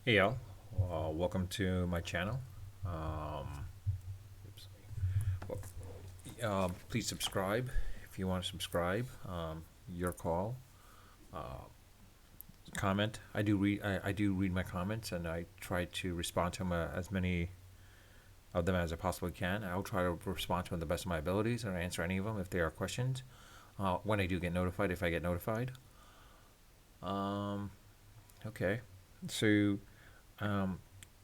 Hey y'all, welcome to my channel. Um, oops, well, please subscribe if you want to subscribe. Your call. Uh, Comment. I do read my comments and I try to respond to them, as many of them as I possibly can. I'll try to respond to them the best of my abilities and answer any of them if they are questions. When I do get notified, if I get notified. Um, okay, so um,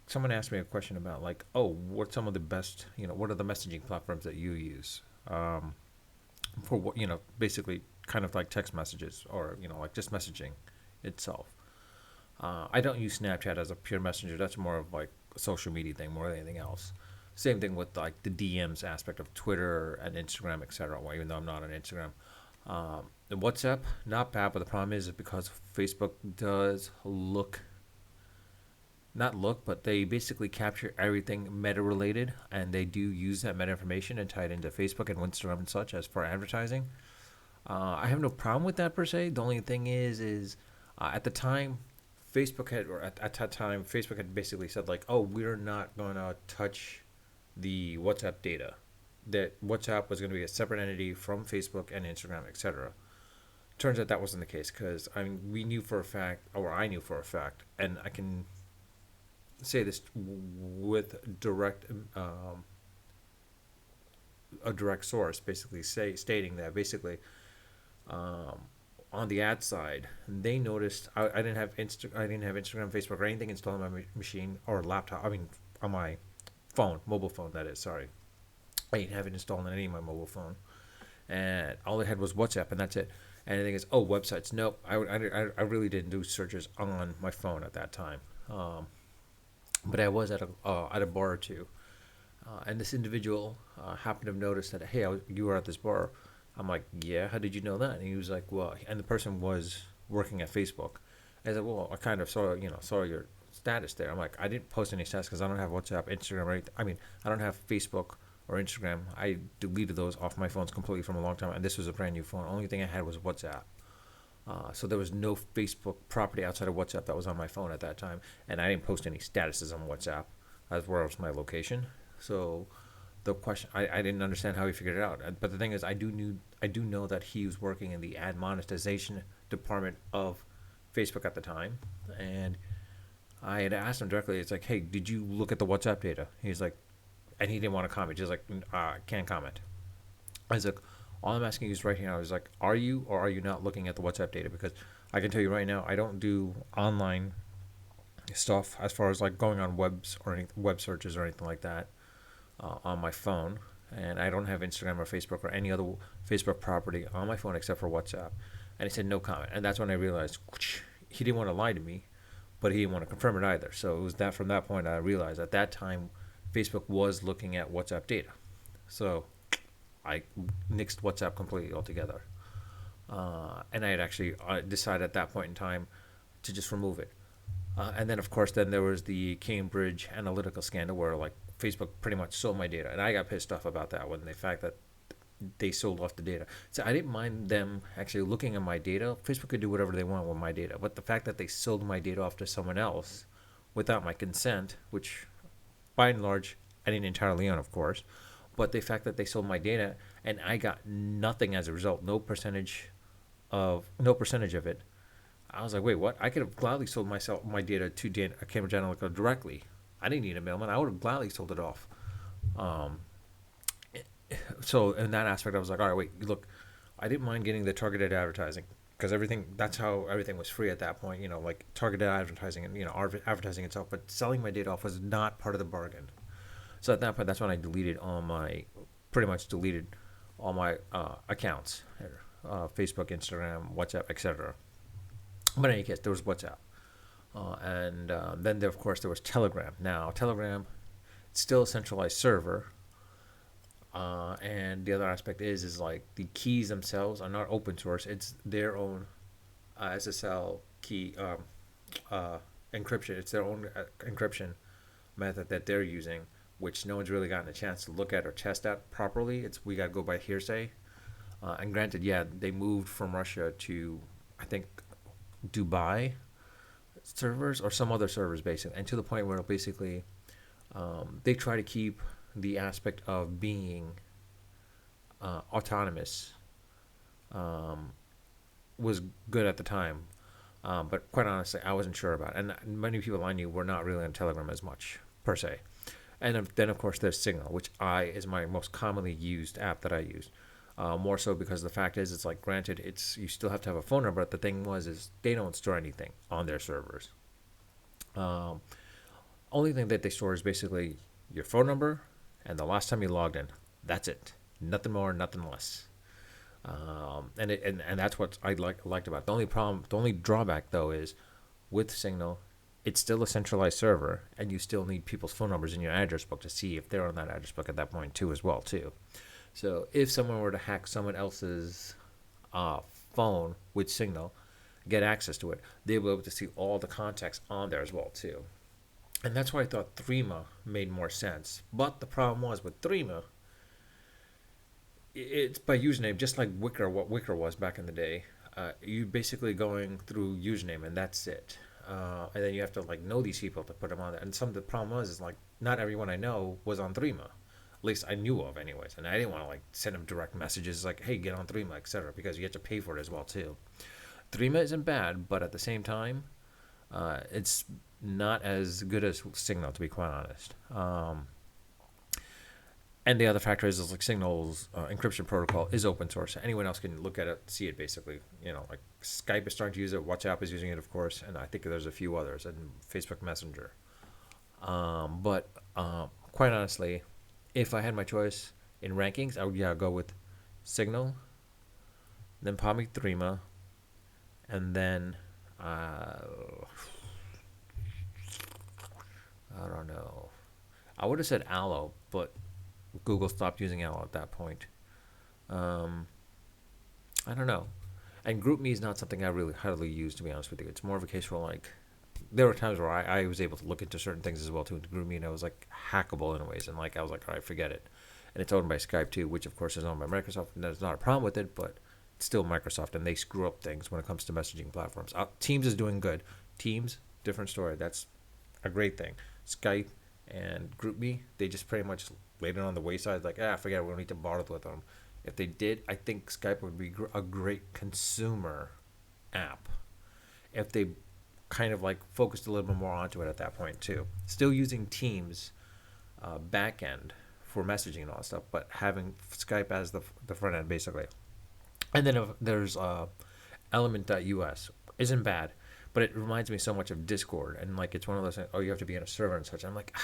someone asked me a question about like, oh, what some of the best, what are the messaging platforms that you use for what, basically kind of like text messages or like just messaging itself. I don't use Snapchat as a pure messenger. That's more of like a social media thing more than anything else. Same thing with like the DMs aspect of Twitter and Instagram, etc. Well, even though I'm not on Instagram, the WhatsApp not bad, but the problem is because Facebook does not look, but they basically capture everything meta related, and they do use that meta information and tie it into Facebook and Instagram and such as for advertising. I have no problem with that per se. The only thing is at the time, at that time, Facebook had basically said like, oh, we're not going to touch the WhatsApp data. That WhatsApp was going to be a separate entity from Facebook and Instagram, etc. Turns out that wasn't the case because we knew for a fact, or I knew for a fact, and I can say this with a direct source, basically stating that basically um, on the ad side, they noticed I didn't have Instagram, Facebook, or anything installed on my machine or laptop. I mean, on my phone, mobile phone. That is, sorry, I didn't have it installed on any of my mobile phone, and all I had was WhatsApp, and that's it. And the thing is, oh, websites. Nope, I really didn't do searches on my phone at that time. But I was at a bar or two, and this individual happened to have noticed that, hey, you were at this bar. I'm like, yeah. How did you know that? And he was like, well, and the person was working at Facebook. And I said, well, I kind of saw your status there. I'm like, I didn't post any stats because I don't have WhatsApp, Instagram, or anything. I mean, I don't have Facebook or Instagram. I deleted those off my phones completely from a long time, and this was a brand new phone. Only thing I had was WhatsApp. So there was no Facebook property outside of WhatsApp that was on my phone at that time, and I didn't post any statuses on WhatsApp as well as my location. So the question, I didn't understand how he figured it out. But the thing is, I do know that he was working in the ad monetization department of Facebook at the time, and I had asked him directly. It's like, hey, did you look at the WhatsApp data? He's like, and he didn't want to comment. He's like, can't comment. I was like, all I'm asking you is right here. I was like, are you or are you not looking at the WhatsApp data? Because I can tell you right now, I don't do online stuff as far as like going on webs or web searches or anything like that on my phone. And I don't have Instagram or Facebook or any other Facebook property on my phone except for WhatsApp. And he said no comment. And that's when I realized he didn't want to lie to me, but he didn't want to confirm it either. So it was that from that point I realized at that time Facebook was looking at WhatsApp data. So I nixed WhatsApp completely altogether. And I had actually decided at that point in time to just remove it. And then, of course, then there was the Cambridge Analytica scandal where like Facebook pretty much sold my data, and I got pissed off about that one. The fact that they sold off the data, so I didn't mind them actually looking at my data. Facebook could do whatever they want with my data, but the fact that they sold my data off to someone else without my consent, which by and large I didn't entirely own, of course, but the fact that they sold my data and I got nothing as a result, no percentage of it. I was like, wait, what? I could have gladly sold my data to Cambridge Analytica directly. I didn't need a middleman. I would have gladly sold it off. Um, so in that aspect, I was like, all right, wait, look, I didn't mind getting the targeted advertising because that's how everything was free at that point. Like targeted advertising and advertising itself, but selling my data off was not part of the bargain. So at that point, that's when I pretty much deleted all my accounts, Facebook, Instagram, WhatsApp, etc. But in any case, there was WhatsApp. And then, of course, there was Telegram. Now, Telegram, it's still a centralized server. And the other aspect is like the keys themselves are not open source. It's their own SSL key encryption. It's their own encryption method that they're using, which no one's really gotten a chance to look at or test out properly. We got to go by hearsay. And granted, yeah, they moved from Russia to, I think, Dubai servers or some other servers basically, and to the point where basically they try to keep the aspect of being autonomous um, was good at the time. But quite honestly, I wasn't sure about it. And many people I knew were not really on Telegram as much, per se. And then, of course, there's Signal, which is my most commonly used app that I use. More so because the fact is, it's like, granted, you still have to have a phone number. But the thing is they don't store anything on their servers. Um, Only thing that they store is basically your phone number and the last time you logged in. That's it. Nothing more, nothing less. And that's what I liked about it. The only drawback though is with Signal, it's still a centralized server, and you still need people's phone numbers in your address book to see if they're on that address book at that point too, as well too. So if someone were to hack someone else's uh, phone with Signal, get access to it, they'll be able to see all the contacts on there as well too. And that's why I thought Threema made more sense. But the problem was with Threema, it's by username, just like Wickr, what Wickr was back in the day. You basically going through username, and that's it. And then you have to like know these people to put them on there. And some of the problem was is like not everyone I know was on Threema. At least I knew of, anyways. And I didn't want to like send them direct messages like, "Hey, get on Threema," etc. Because you have to pay for it as well too. Threema isn't bad, but at the same time, it's not as good as Signal, to be quite honest. And the other factor is like Signal's encryption protocol is open source. Anyone else can look at it, see it basically. Like Skype is starting to use it, WhatsApp is using it, of course, and I think there's a few others, and Facebook Messenger. But quite honestly, if I had my choice in rankings, I would go with Signal, then probably Threema, and then I don't know. I would have said Allo, but Google stopped using Allo at that point. Um, I don't know. And GroupMe is not something I really highly use, to be honest with you. It's more of a case where like there were times where I was able to look into certain things as well too with GroupMe, and it was like hackable in ways, and like I was like, all right, forget it. And it's owned by Skype too, which of course is owned by Microsoft, and there's not a problem with it, but it's still Microsoft, and they screw up things when it comes to messaging platforms. Teams is doing good. Teams, different story. That's a great thing. Skype and GroupMe, they just pretty much laid it on the wayside. Like, forget it. We don't need to bother with them. If they did, I think Skype would be a great consumer app. If they kind of like focused a little bit more onto it at that point too. Still using Teams back end for messaging and all that stuff, but having Skype as the front end basically. And then there's Element.us. Isn't bad, but it reminds me so much of Discord, and like it's one of those things, you have to be on a server and such. I'm like,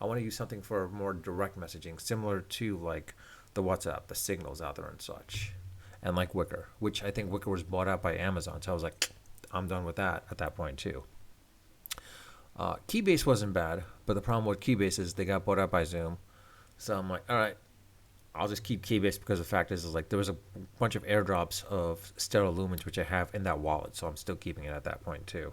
I want to use something for more direct messaging, similar to like the WhatsApp, the Signals out there and such, and like Wickr, which I think Wickr was bought out by Amazon. So I was like, I'm done with that at that point too. Keybase wasn't bad, but the problem with Keybase is they got bought out by Zoom. So I'm like, all right, I'll just keep Keybase because the fact is like there was a bunch of airdrops of Stellar Lumens which I have in that wallet, so I'm still keeping it at that point too.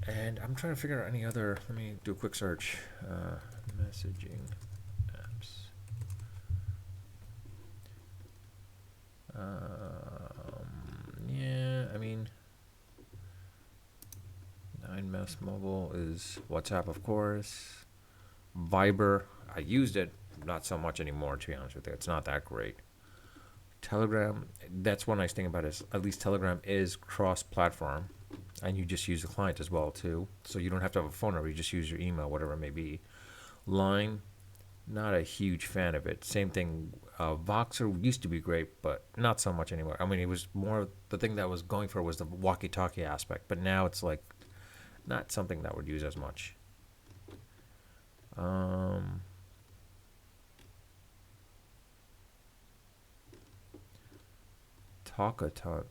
And I'm trying to figure out any other. Let me do a quick search. Messaging apps. Yeah, I mean, 9Mess Mobile is WhatsApp, of course. Viber, I used it, not so much anymore, to be honest with you. It's not that great. Telegram, that's one nice thing about it, is at least Telegram is cross-platform, and you just use the client as well too. So you don't have to have a phone number, you just use your email, whatever it may be. Line, not a huge fan of it. Same thing, Voxer used to be great, but not so much anymore. I mean, it was more, the thing that was going for was the walkie-talkie aspect, but now it's like not something that I would use as much. Talkatone.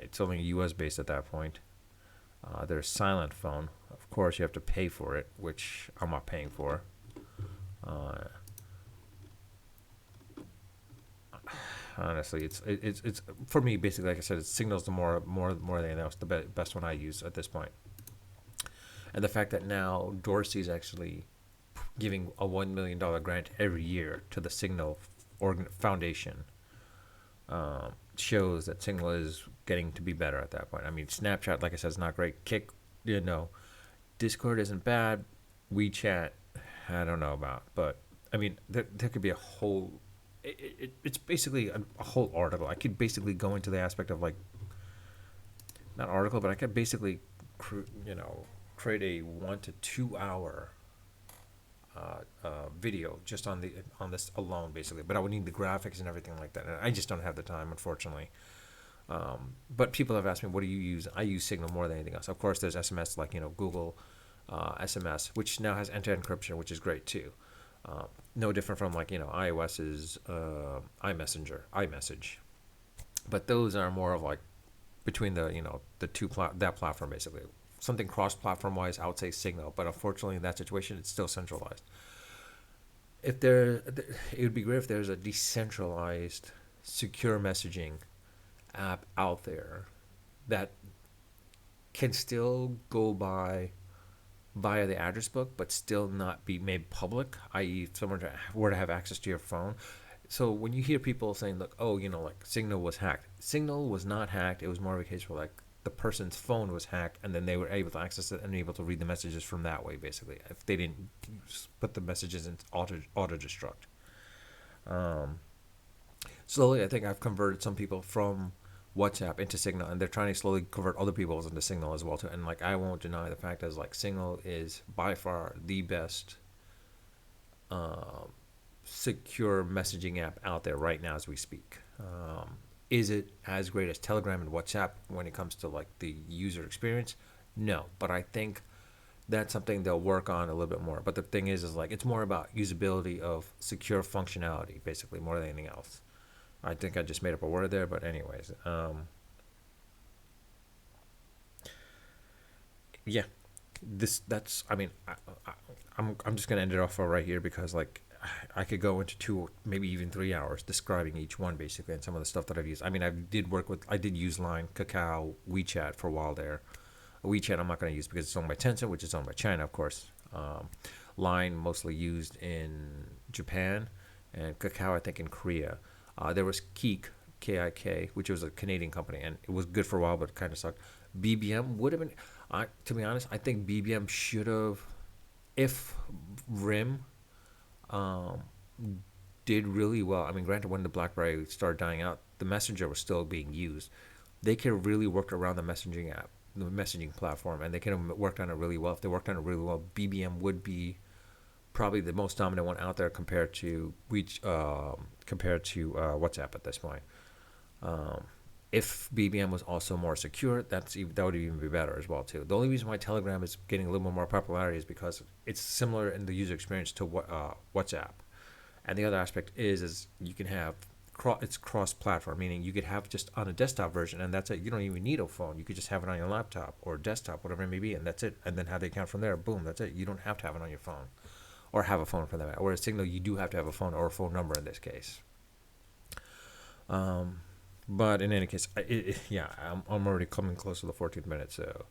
It's only US based at that point. There's Silent Phone. Of course, you have to pay for it, which I'm not paying for. Honestly, it's for me basically. Like I said, it signals the more than anything else. The best one I use at this point, and the fact that now Dorsey's actually giving a $1 million grant every year to the Signal foundation shows that Signal is getting to be better at that point. I mean, Snapchat, like I said, is not great. Kick, Discord isn't bad. WeChat, I don't know about, but I mean, there could be a whole. It's basically a whole article. I could basically go into the aspect of like, not article, but I could basically, create a 1 to 2 hour video just on this alone, basically. But I would need the graphics and everything like that, and I just don't have the time, unfortunately. But people have asked me, what do you use? I use Signal more than anything else. Of course, there's SMS, like Google SMS, which now has end-to-end encryption, which is great too. No different from like iOS's iMessage, but those are more of like between the that platform, basically. Something cross-platform wise, I would say Signal, but unfortunately in that situation it's still centralized. If it would be great if there's a decentralized secure messaging app out there that can still go by via the address book, but still not be made public, i.e., if someone were to have access to your phone. So when you hear people saying, "Look, like Signal was hacked," Signal was not hacked. It was more of a case where like the person's phone was hacked, and then they were able to access it and able to read the messages from that way, basically. If they didn't put the messages in auto destruct. Slowly, I think I've converted some people from WhatsApp into Signal, and they're trying to slowly convert other people into Signal as well too. And like, I won't deny the fact that like Signal is by far the best secure messaging app out there right now as we speak. Is it as great as Telegram and WhatsApp when it comes to like the user experience? No, but I think that's something they'll work on a little bit more. But the thing is like it's more about usability of secure functionality, basically, more than anything else. I think I just made up a word there, but anyways, yeah, that's. I mean, I'm just gonna end it off right here because like I could go into 2, maybe even 3 hours describing each one basically and some of the stuff that I've used. I mean, I did use Line, Kakao, WeChat for a while there. WeChat I'm not gonna use because it's owned by Tencent, which is owned by China, of course. Line mostly used in Japan, and Kakao I think in Korea. There was Kik, Kik, which was a Canadian company, and it was good for a while, but it kind of sucked. BBM would have been, to be honest, I think BBM should have, if RIM um, did really well. I mean, granted, when the BlackBerry started dying out, the Messenger was still being used. They could have really worked around the messaging app, the messaging platform, and they could have worked on it really well. If they worked on it really well, BBM would be probably the most dominant one out there compared to WhatsApp at this point. If BBM was also more secure, that would even be better as well too. The only reason why Telegram is getting a little more popularity is because it's similar in the user experience to WhatsApp, and the other aspect is you can have it's cross-platform, meaning you could have just on a desktop version, and that's it. You don't even need a phone. You could just have it on your laptop or desktop, whatever it may be, and that's it. And then have the account from there. Boom, that's it. You don't have to have it on your phone, or have a phone for that. Whereas Signal, you do have to have a phone or a phone number in this case. But in any case, I'm already coming close to the 14th minute, so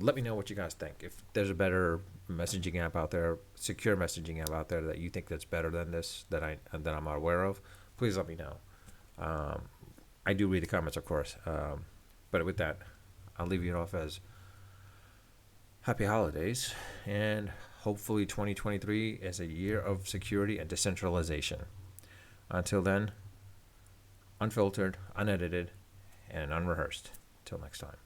let me know what you guys think. If there's a better messaging app out there, secure messaging app out there that you think that's better than this that I'm not aware of, please let me know. I do read the comments, of course. But with that, I'll leave you off as happy holidays, and hopefully 2023 is a year of security and decentralization. Until then, unfiltered, unedited, and unrehearsed. Till next time.